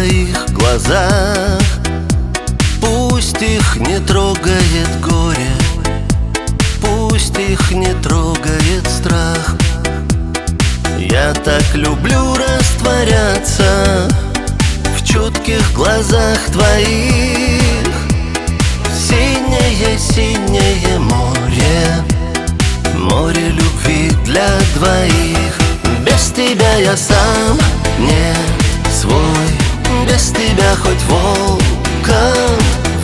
твоих глазах. Пусть их не трогает горе, пусть их не трогает страх. Я так люблю растворяться в чутких глазах твоих. Синее-синее море, море любви для двоих. Без тебя я сам не свой, без тебя хоть волком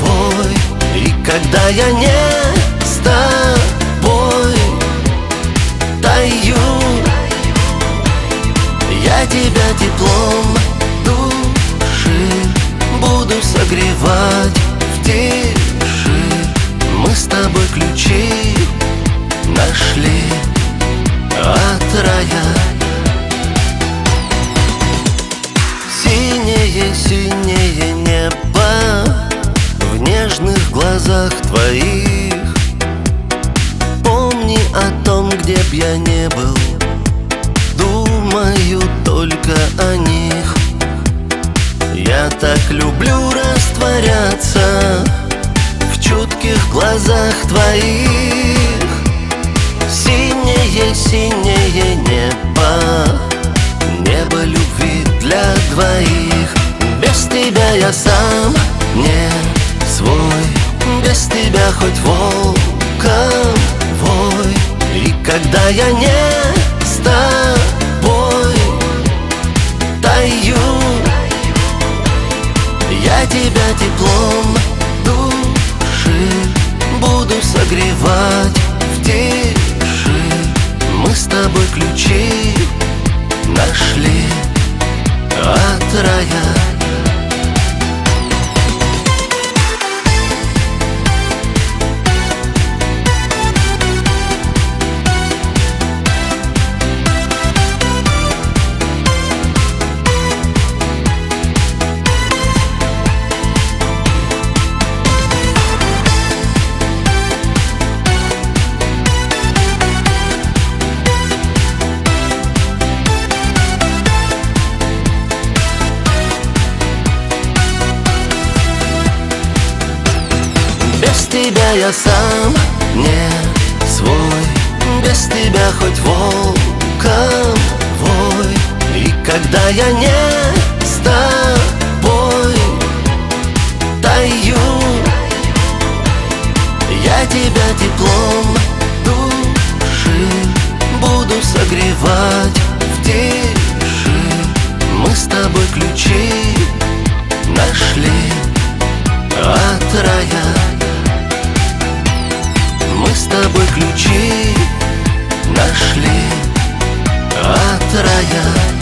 вой. И когда я не с тобой таю, я тебя теплом души буду согревать в тиши. Мы с тобой ключи нашли от рая. Синее-синее небо в нежных глазах твоих. Помни о том, где б я не был, думаю только о них. Я так люблю растворяться в чутких глазах твоих. Синее-синее небо, небо любви для двоих. Без тебя я сам не свой, без тебя хоть волком вой. И когда я не с тобой таю, я тебя теплом души буду согревать в тиши. Мы с тобой ключи нашли от рая. Без тебя я сам не свой, без тебя хоть волком вой. И когда я не с тобой таю, я тебя теплом души буду согревать в тиши. Мы с тобой ключи нашли от рая. Мы с тобой ключи нашли от рая.